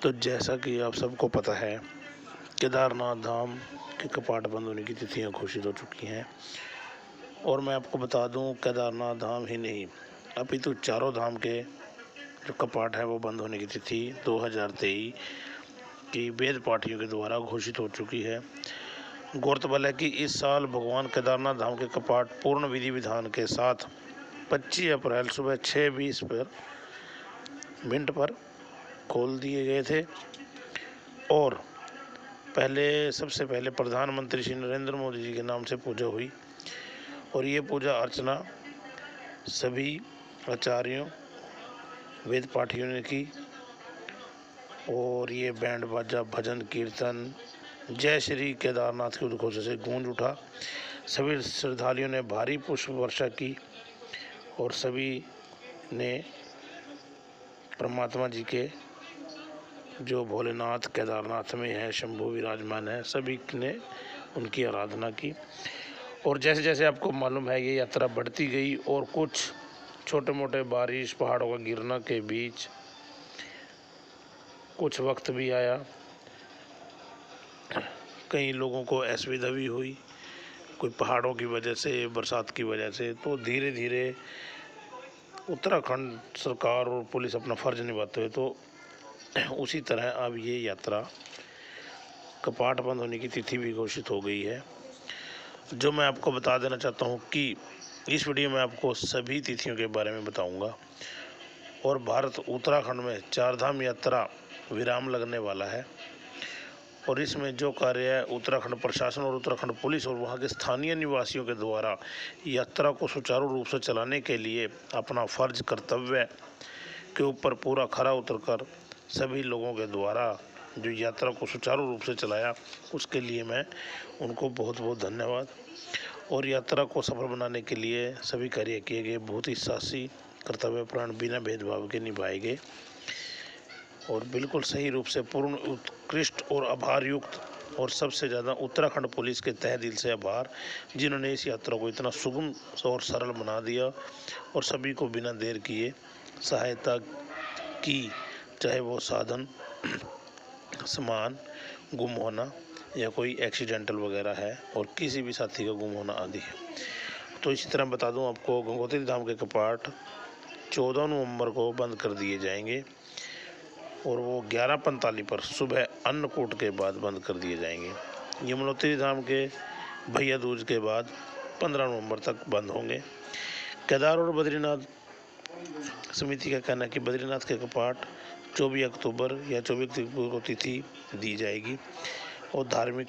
तो जैसा कि आप सबको पता है, केदारनाथ धाम के कपाट बंद होने की तिथियां घोषित हो चुकी हैं। और मैं आपको बता दूं, केदारनाथ धाम ही नहीं अपितु चारों धाम के जो कपाट है वो बंद होने की तिथि 2023 की वेद पाठियों के द्वारा घोषित हो चुकी है। गौरतलब है कि इस साल भगवान केदारनाथ धाम के कपाट पूर्ण विधि विधान के साथ 25 अप्रैल सुबह 6:20 मिनट पर खोल दिए गए थे। और सबसे पहले प्रधानमंत्री श्री नरेंद्र मोदी जी के नाम से पूजा हुई और ये पूजा अर्चना सभी आचार्यों वेद पाठियों ने की। और ये बैंड बाजा भजन कीर्तन जय श्री केदारनाथ के उद्घोष से गूंज उठा। सभी श्रद्धालुओं ने भारी पुष्प वर्षा की और सभी ने परमात्मा जी के जो भोलेनाथ केदारनाथ में है, शंभु विराजमान है, सभी ने उनकी आराधना की। और जैसे जैसे आपको मालूम है, ये यात्रा बढ़ती गई और कुछ छोटे मोटे बारिश, पहाड़ों का गिरना के बीच कुछ वक्त भी आया, कई लोगों को असुविधा भी हुई, कोई पहाड़ों की वजह से, बरसात की वजह से। तो धीरे धीरे उत्तराखंड सरकार और पुलिस अपना फर्ज निभाते हुए तो उसी तरह अब ये यात्रा कपाट बंद होने की तिथि भी घोषित हो गई है। जो मैं आपको बता देना चाहता हूँ कि इस वीडियो में आपको सभी तिथियों के बारे में बताऊंगा। और भारत उत्तराखंड में चारधाम यात्रा विराम लगने वाला है और इसमें जो कार्य है उत्तराखंड प्रशासन और उत्तराखंड पुलिस और वहाँ के स्थानीय निवासियों के द्वारा यात्रा को सुचारू रूप से चलाने के लिए अपना फर्ज कर्तव्य के ऊपर पूरा खरा उतरकर सभी लोगों के द्वारा जो यात्रा को सुचारू रूप से चलाया, उसके लिए मैं उनको बहुत बहुत धन्यवाद। और यात्रा को सफल बनाने के लिए सभी कार्य किए गए बहुत ही साहसी कर्तव्यपरायण बिना भेदभाव के निभाए गए और बिल्कुल सही रूप से पूर्ण उत्कृष्ट और आभार युक्त। और सबसे ज़्यादा उत्तराखंड पुलिस के तहे दिल से आभार, जिन्होंने इस यात्रा को इतना सुगम और सरल बना दिया और सभी को बिना देर किए सहायता की, चाहे वो साधन, सामान गुम होना या कोई एक्सीडेंटल वगैरह है और किसी भी साथी का गुम होना आदि है। तो इसी तरह बता दूं आपको, गंगोत्री धाम के कपाट 14 नवंबर को बंद कर दिए जाएंगे और वो 11:45 पर सुबह अन्नकूट के बाद बंद कर दिए जाएंगे। यमुनोत्री धाम के भैया दूज के बाद 15 नवंबर तक बंद होंगे। केदार और बद्रीनाथ समिति का कहना है कि बद्रीनाथ के कपाट 24 अक्टूबर या 24 अक्टूबर को तिथि दी जाएगी और धार्मिक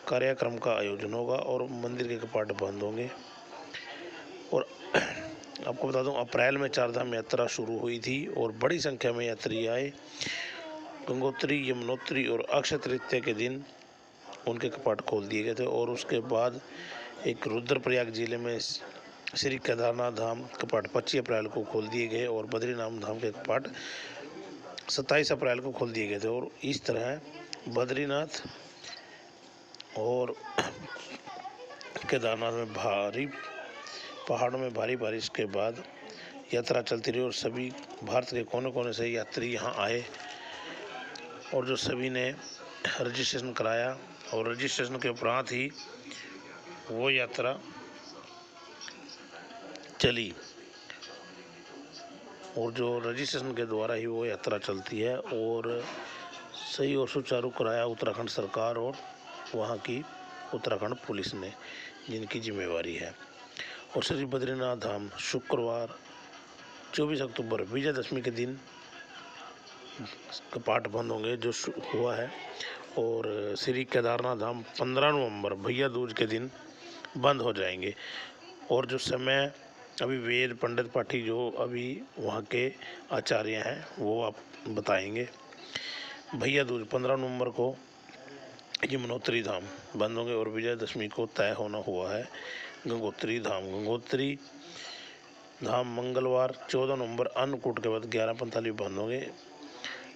कार्यक्रम का आयोजन होगा और मंदिर के कपाट बंद होंगे। और आपको बता दूं, अप्रैल में चारधाम यात्रा शुरू हुई थी और बड़ी संख्या में यात्री आए। गंगोत्री, यमुनोत्री और अक्षय तृतीया के दिन उनके कपाट खोल दिए गए थे और उसके बाद एक रुद्रप्रयाग जिले में श्री केदारनाथ धाम कपाट 25 अप्रैल को खोल दिए गए और बद्रीनाथ धाम के कपाट 27 अप्रैल को खोल दिए गए थे। और इस तरह बद्रीनाथ और केदारनाथ में पहाड़ों में भारी बारिश के बाद यात्रा चलती रही और सभी भारत के कोने कोने से यात्री यहाँ आए और जो सभी ने रजिस्ट्रेशन कराया और रजिस्ट्रेशन के उपरांत ही वो यात्रा चली और जो रजिस्ट्रेशन के द्वारा ही वो यात्रा चलती है और सही और सुचारू कराया उत्तराखंड सरकार और वहाँ की उत्तराखंड पुलिस ने, जिनकी जिम्मेवारी है। और श्री बद्रीनाथ धाम शुक्रवार 24 अक्टूबर विजयदशमी के दिन कपाट बंद होंगे जो हुआ है। और श्री केदारनाथ धाम 15 नवंबर भैया दूज के दिन बंद हो जाएंगे। और जो समय अभी वेद पंडित पाठी जो अभी वहाँ के आचार्य हैं वो आप बताएंगे। भैया दूज 15 नवंबर को यमुनोत्री धाम बंद होंगे और विजयदशमी को तय होना हुआ है गंगोत्री धाम मंगलवार 14 नवंबर अन्नकूट के बाद 11:45 बंद होंगे।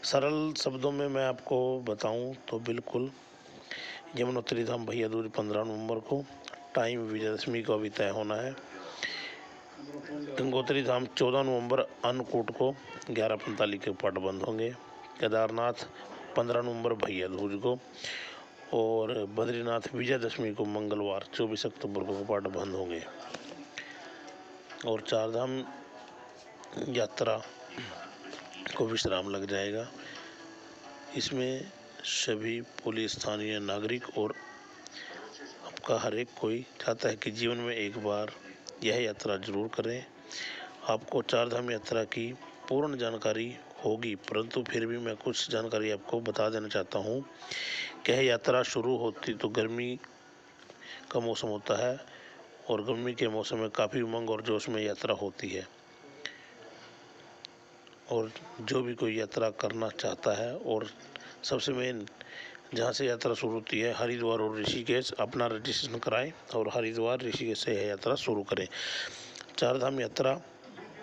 सरल शब्दों में मैं आपको बताऊं तो बिल्कुल यमुनोत्री धाम भैया दूज 15 नवंबर को, टाइम विजयदशमी को अभी तय होना है। गंगोत्री धाम 14 नवंबर अन्नकूट को 11:45 के कपाट बंद होंगे। केदारनाथ 15 नवंबर भैया दूज को और बद्रीनाथ विजयदशमी को मंगलवार 24 अक्टूबर को कपाट बंद होंगे। और चारधाम यात्रा को विश्राम लग जाएगा। इसमें सभी पुलिस, स्थानीय नागरिक और आपका हर एक कोई चाहता है कि जीवन में एक बार यह यात्रा जरूर करें। आपको चारधाम यात्रा की पूर्ण जानकारी होगी, परंतु फिर भी मैं कुछ जानकारी आपको बता देना चाहता हूँ कि यह यात्रा शुरू होती तो गर्मी का मौसम होता है और गर्मी के मौसम में काफ़ी उमंग और जोश में यात्रा होती है। और जो भी कोई यात्रा करना चाहता है, और सबसे मेन जहाँ से यात्रा शुरू होती है हरिद्वार और ऋषिकेश, अपना रजिस्ट्रेशन कराएं और हरिद्वार ऋषिकेश से यह यात्रा शुरू करें। चारधाम यात्रा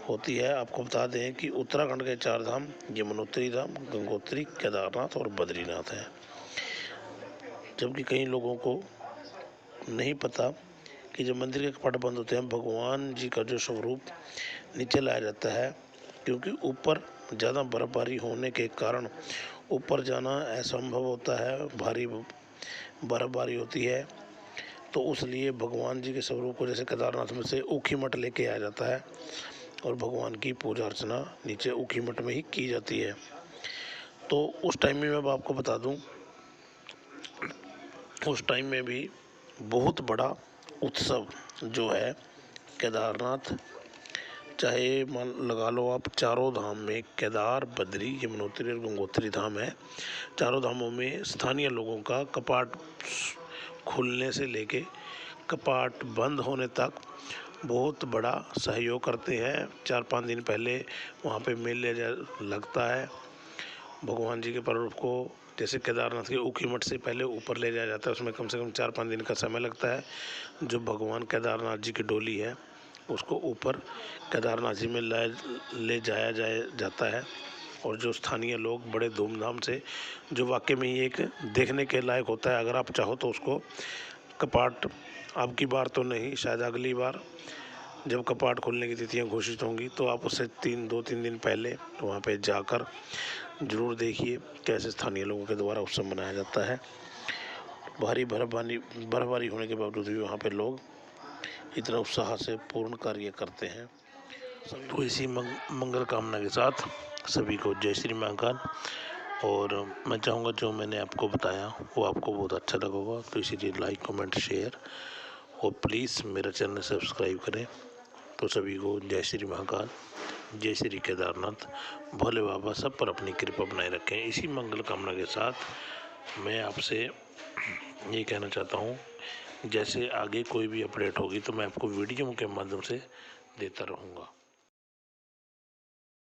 होती है, आपको बता दें कि उत्तराखंड के चारधाम यमुनोत्री धाम, गंगोत्री, केदारनाथ और बद्रीनाथ है। जबकि कई लोगों को नहीं पता कि जब मंदिर के कपाट बंद होते हैं भगवान जी का जो स्वरूप नीचे लाया जाता है, क्योंकि ऊपर ज़्यादा बर्फबारी होने के कारण ऊपर जाना असंभव होता है, भारी बर्फबारी होती है। तो उसलिए भगवान जी के स्वरूप को जैसे केदारनाथ में से ऊखीमठ लेके आया जाता है और भगवान की पूजा अर्चना नीचे ऊखीमठ में ही की जाती है। तो उस टाइम में मैं आपको बता दूं, उस टाइम में भी बहुत बड़ा उत्सव जो है केदारनाथ, चाहे मान लगा लो आप चारों धाम में केदार, बद्री, यमुनोत्री और गंगोत्री धाम है। चारों धामों में स्थानीय लोगों का कपाट खुलने से लेके कपाट बंद होने तक बहुत बड़ा सहयोग करते हैं। 4-5 दिन पहले वहाँ पे मेले लगता है। भगवान जी के पर्व को जैसे केदारनाथ के ऊखीमठ से पहले ऊपर ले जाया जाता है, उसमें कम से कम 4-5 दिन का समय लगता है। जो भगवान केदारनाथ जी की डोली है उसको ऊपर केदारनाथ जी में ले जाया जाता है। और जो स्थानीय लोग बड़े धूमधाम से, जो वाकई में एक देखने के लायक होता है। अगर आप चाहो तो उसको कपाट, अब की बार तो नहीं, शायद अगली बार जब कपाट खोलने की तिथियां घोषित होंगी तो आप उससे 2-3 दिन पहले वहाँ पे जाकर ज़रूर देखिए कैसे स्थानीय लोगों के द्वारा उत्सव मनाया जाता है। भारी बर्फबारी होने के बावजूद भी वहाँ पे लोग इतना उत्साह से पूर्ण कार्य करते हैं। तो इसी मंगल कामना के साथ सभी को जय श्री महाकाल। और मैं चाहूँगा जो मैंने आपको बताया वो आपको बहुत अच्छा लगा होगा, तो इसीलिए लाइक, कमेंट, शेयर और प्लीज़ मेरा चैनल सब्सक्राइब करें। तो सभी को जय श्री महाकाल, जय श्री केदारनाथ। भोले बाबा सब पर अपनी कृपा बनाए रखें। इसी मंगल कामना के साथ मैं आपसे ये कहना चाहता हूँ, जैसे आगे कोई भी अपडेट होगी तो मैं आपको वीडियो के माध्यम से देता रहूँगा।